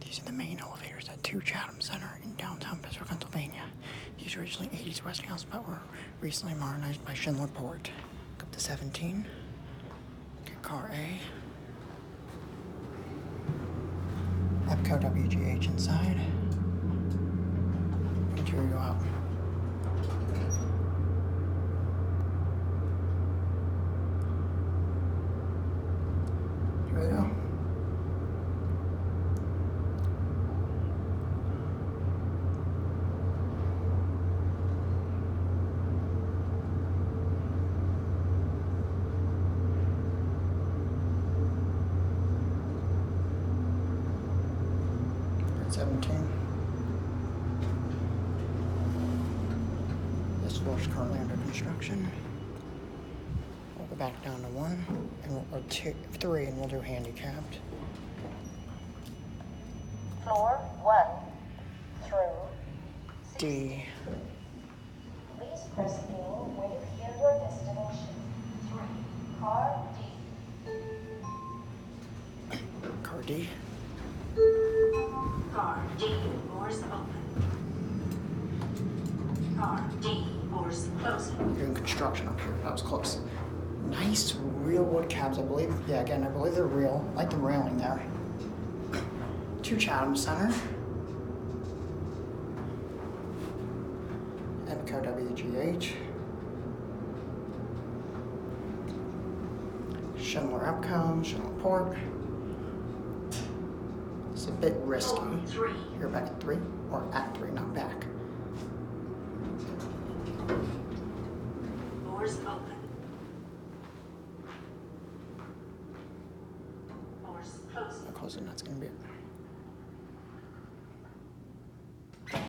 These are the main elevators at 2 Chatham Center in downtown Pittsburgh, Pennsylvania. These are originally 80s Westinghouse, but were recently modernized by Schindler Port. Go up to 17. Get car A. EPCO WGH inside. Interior go out. Here we go. At 17. This floor is currently under construction. We'll go back down to 1, and or 3, and we'll do handicapped. Floor 1 through D. Please press in when you hear your destination. 3. Car D. Car D. Car D. Doors open. Car D. Doors closing. We're doing construction up here. That was close. Nice real wood cabs, I believe. Yeah, again, I believe they're real. I like the railing there. 2 Chatham Center. EPCO WGH. Schindler EPCO, Schindler Port. It's a bit risky. You're back at 3, or at 3, not back. Doors open. Doors closing. Closing, that's gonna be it.